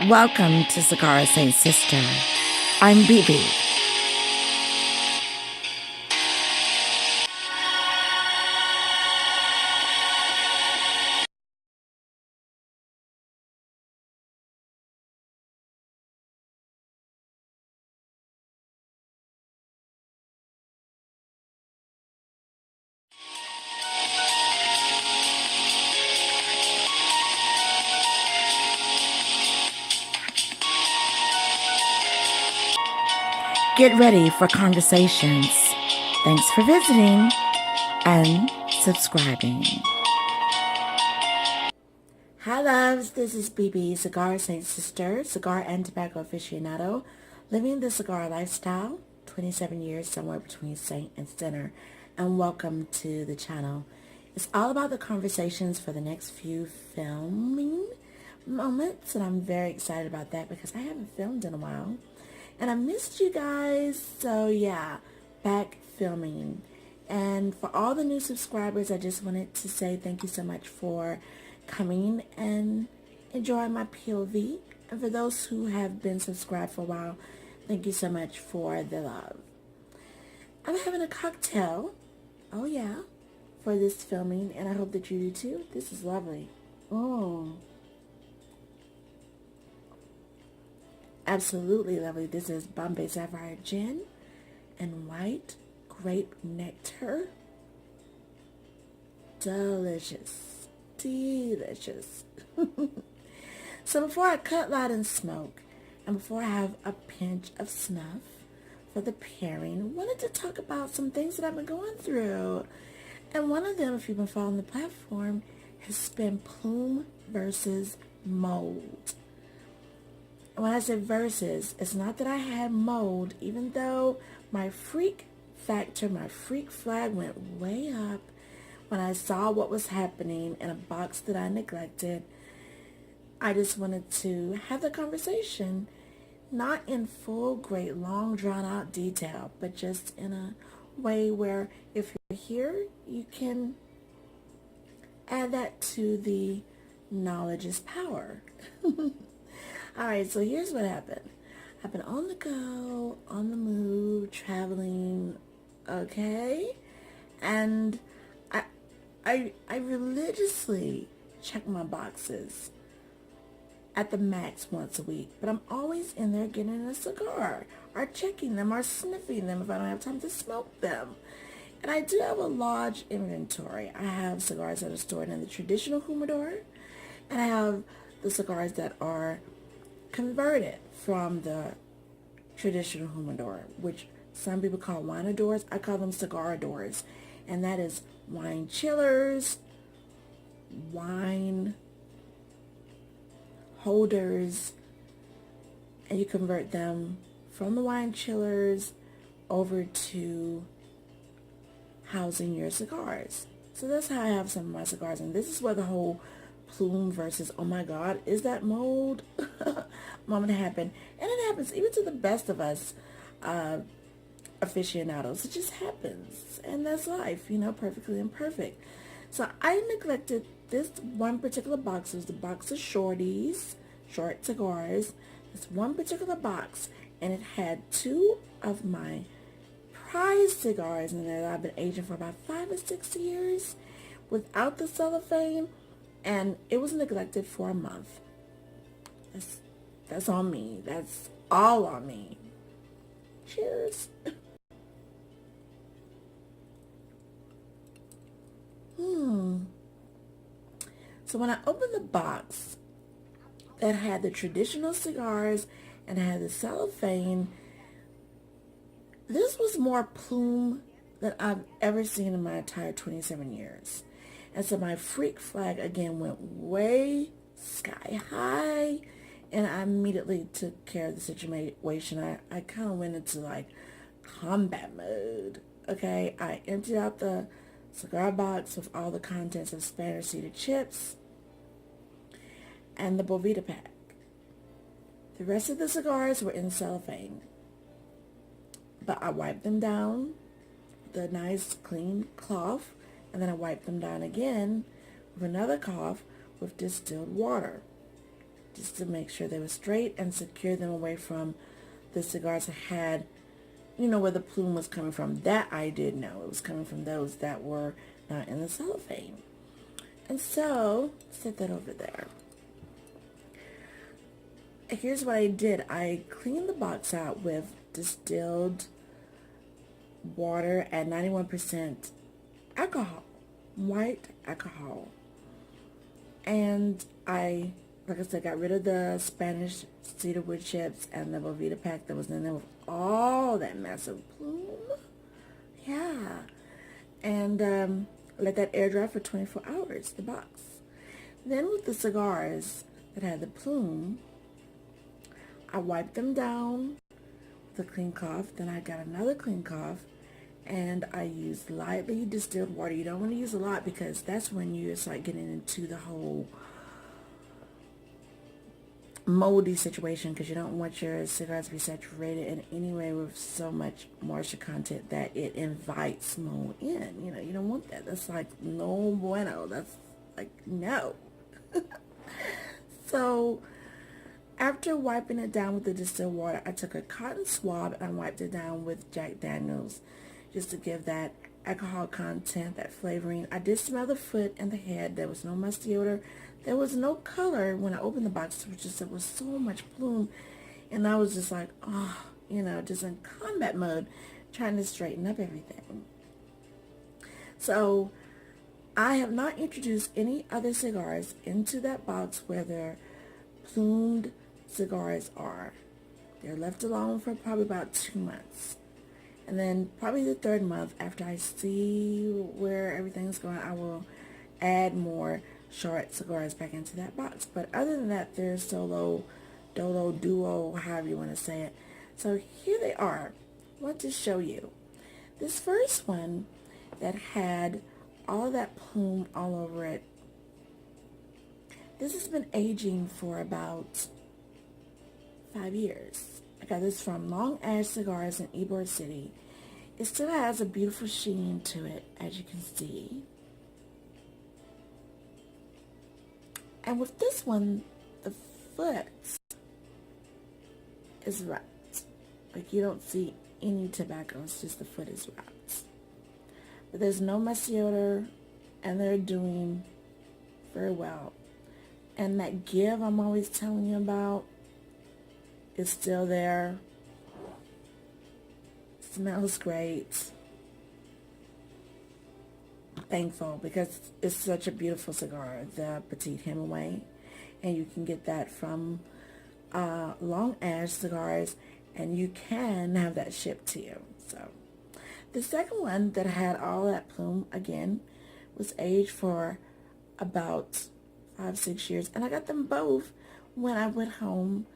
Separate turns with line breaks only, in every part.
Welcome to Cigars and Cistar. I'm Bebé. Get ready for conversations. Thanks for visiting and subscribing. Hi loves, this is Bebé, Cigar Saint Sister, cigar and tobacco aficionado, living the cigar lifestyle, 27 years somewhere between saint and sinner, and welcome to the channel. It's all about the conversations for the next few filming moments, and I'm very excited about that because I haven't filmed in a while. And I missed you guys, so yeah, back filming. And for all the new subscribers, I just wanted to say thank you so much for coming and enjoying my POV. And for those who have been subscribed for a while, thank you so much for the love. I'm having a cocktail, oh yeah, for this filming, and I hope that you do too. This is lovely. Absolutely lovely. This is Bombay Sapphire Gin and white grape nectar. Delicious. Delicious. So before I cut, light, and smoke, and before I have a pinch of snuff for the pairing, I wanted to talk about some things that I've been going through. And one of them, if you've been following the platform, has been Plume VS Mold. When I say versus, it's not that I had mold, even though my freak factor, my freak flag went way up when I saw what was happening in a box that I neglected. I just wanted to have the conversation, not in full, great, long, drawn-out detail, but just in a way where if you're here, you can add that to the knowledge is power. Alright, so here's what happened. I've been on the go, on the move, traveling, okay? And I religiously check my boxes at the max once a week, but I'm always in there getting a cigar, or checking them, or sniffing them if I don't have time to smoke them. And I do have a large inventory. I have cigars that are stored in the traditional humidor, and I have the cigars that are converted from the traditional humidor, which some people call winadors. I call them cigaradors, and that is wine chillers, wine holders, and you convert them from the wine chillers over to housing your cigars. So that's how I have some of my cigars, and this is where the whole Plume versus, oh my god, is that mold moment happened. And it happens even to the best of us aficionados. It just happens, and that's life, you know, perfectly imperfect. So I neglected this one particular box. It was the box of shorties, short cigars. This one particular box, and it had two of my prized cigars in there that I've been aging for about 5 or 6 years without the cellophane. And it was neglected for a month. That's on me. That's all on me. Cheers. So when I opened the box that had the traditional cigars and had the cellophane, this was more Plume than I've ever seen in my entire 27 years. And so my freak flag again went way sky high, and I immediately took care of the situation. I kind of went into like combat mode. Okay, I emptied out the cigar box with all the contents of Spanish seeded chips and the Bovita pack. The rest of the cigars were in cellophane, but I wiped them down with a nice clean cloth. And then I wiped them down again with another cloth with distilled water. just to make sure they were straight and secure them away from the cigars that had, you know, where the plume was coming from. That I did know. It was coming from those that were not in the cellophane. And so, set that over there. Here's what I did. I cleaned the box out with distilled water at 91% alcohol, white alcohol. And I, like I said, got rid of the Spanish cedar wood chips and the Velveeta pack that was in there with all that massive plume. Yeah. And let that air dry for 24 hours, the box. Then with the cigars that had the plume, I wiped them down with a clean cloth. Then I got another clean cloth and I used lightly distilled water. You don't want to use a lot because that's when you start getting into the whole moldy situation, because you don't want your cigars to be saturated in any way with so much moisture content that it invites mold in. You know, you don't want that. That's like no bueno. That's like no. So after wiping it down with the distilled water, I took a cotton swab and wiped it down with Jack Daniels just to give that alcohol content, that flavoring. I did smell the foot and the head. There was no musty odor. There was no color when I opened the box, which just there was so much plume. And I was just like, oh, you know, just in combat mode, trying to straighten up everything. So I have not introduced any other cigars into that box where their plumed cigars are. They're left alone for probably about 2 months. And then probably the 3rd month, after I see where everything's going, I will add more short cigars back into that box. But other than that, they're solo, dolo, duo, however you want to say it. So here they are. I want to show you. This first one that had all that plume all over it, this has been aging for about 5 years. I got this from Long Ash Cigars in Ybor City. It still has a beautiful sheen to it, as you can see. And with this one, the foot is wrapped. Like, you don't see any tobacco, it's just the foot is wrapped. But there's no musty odor, and they're doing very well. And that give I'm always telling you about is still there. Smells great. Thankful because it's such a beautiful cigar, the Petite Hemingway, and you can get that from Long Ash Cigars, and you can have that shipped to you. So the second one that had all that plume again was aged for about 5-6 years, and I got them both when I went home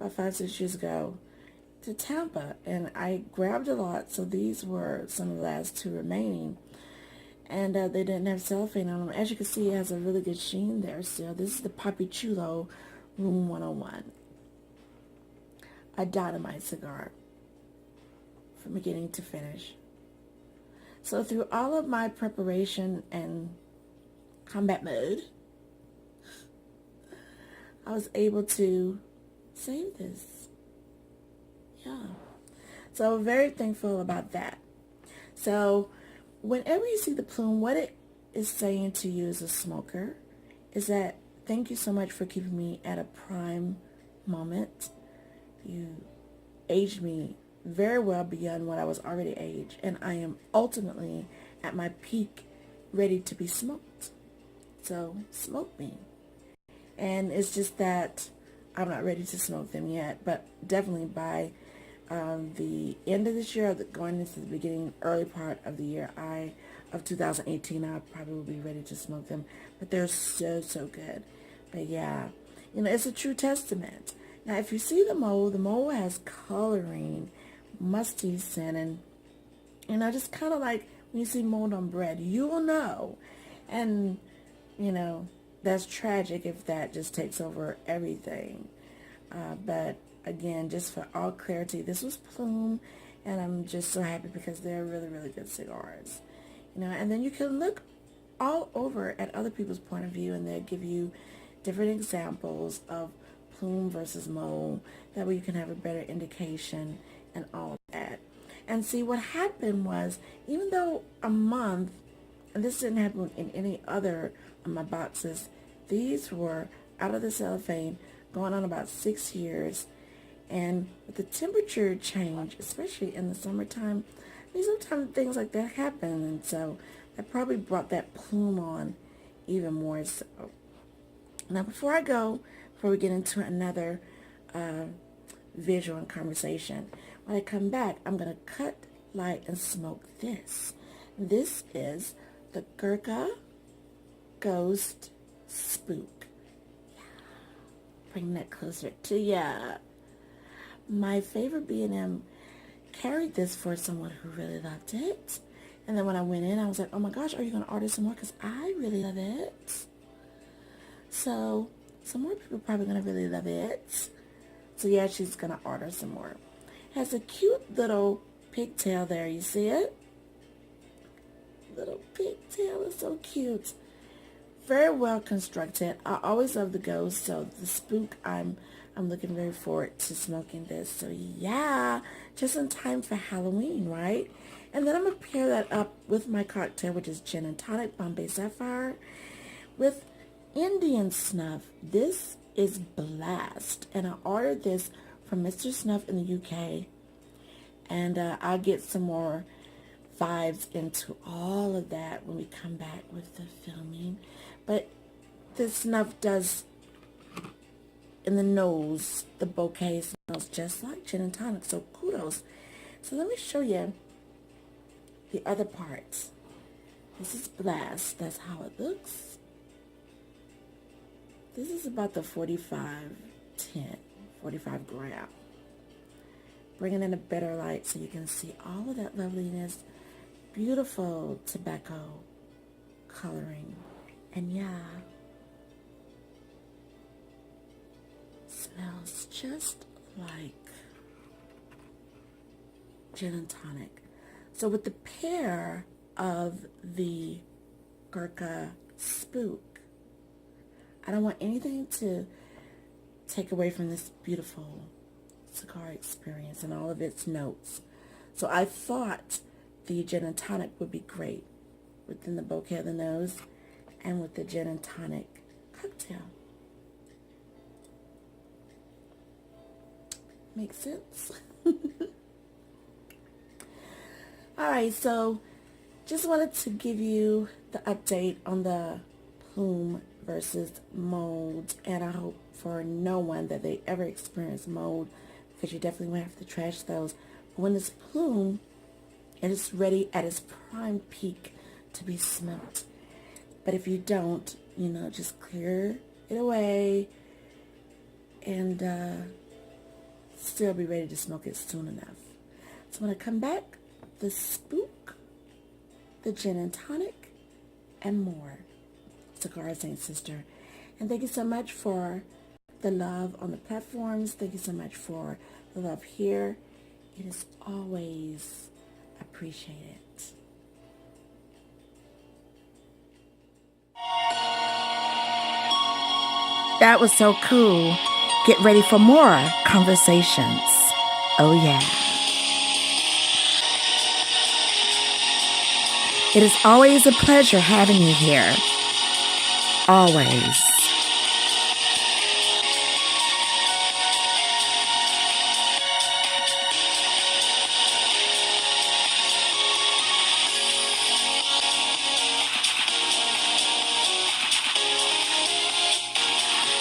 about 5-6 years ago to Tampa, and I grabbed a lot, so these were some of the last 2 remaining, and they didn't have cellophane on them. As you can see, it has a really good sheen there still. This is the Papi Chulo Room 101, a dynamite cigar from beginning to finish. So through all of my preparation and combat mode, I was able to save this. Yeah. So very thankful about that. So whenever you see the plume, what it is saying to you as a smoker is that thank you so much for keeping me at a prime moment. You aged me very well beyond what I was already aged, and I am ultimately at my peak, ready to be smoked. So smoke me. And it's just that I'm not ready to smoke them yet, but definitely by the end of this year, going into the beginning, early part of the year, of 2018, I probably will be ready to smoke them. But they're so, so good. But yeah, you know, it's a true testament. Now, if you see the mold has coloring, musty scent, and, you know, just kind of like when you see mold on bread, you will know. And, you know, that's tragic if that just takes over everything. But again, just for all clarity, this was plume, and I'm just so happy because they're really, really good cigars. You know, and then you can look all over at other people's point of view, and they'll give you different examples of Plume versus Mold. That way you can have a better indication and all that. And see, what happened was, even though a month, and this didn't happen in any other of my boxes, these were out of the cellophane going on about 6 years. And with the temperature change, especially in the summertime, sometimes things like that happen. And so that probably brought that plume on even more so. Now before we get into another visual and conversation, when I come back, I'm going to cut, light, and smoke this. This is the Gurkha Ghost Spook. Yeah. Bring that closer to ya. My favorite B&M carried this for someone who really loved it. And then when I went in, I was like, oh my gosh, are you going to order some more? Because I really love it. So some more people are probably going to really love it. So yeah, she's going to order some more. Has a cute little pigtail there. You see it? Little pigtail is so cute. Very well constructed. I always love the ghost, so the spook, I'm looking very forward to smoking this. So yeah, just in time for Halloween, right? And then I'm going to pair that up with my cocktail, which is gin and tonic, Bombay Sapphire, with Indian Snuff. This is Blast, and I ordered this from Mr. Snuff in the UK, and I'll get some more vibes into all of that when we come back with the filming. But this Snuff does, in the nose, the bouquet smells just like gin and tonic, so kudos. So let me show you the other parts. This is Blast. That's how it looks. This is about the 45 gram. Bringing in a better light so you can see all of that loveliness. Beautiful tobacco coloring. And yeah, smells just like gin and tonic. So with the pair of the Gurkha Spook, I don't want anything to take away from this beautiful cigar experience and all of its notes. So I thought the gin and tonic would be great within the bouquet of the nose and with the gin and tonic cocktail. Makes sense? Alright, so just wanted to give you the update on the Plume versus Mold, and I hope for no one that they ever experience mold, because you definitely will have to trash those. But when it's Plume, it is ready at its prime peak to be smoked. But if you don't, just clear it away and still be ready to smoke it soon enough. So when I come back, the Spook, the gin and tonic, and more. Cigars and Sister. And thank you so much for the love on the platforms. Thank you so much for the love here. It is always appreciated. That was so cool. Get ready for more conversations. Oh yeah. It is always a pleasure having you here. Always.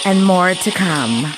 And more to come.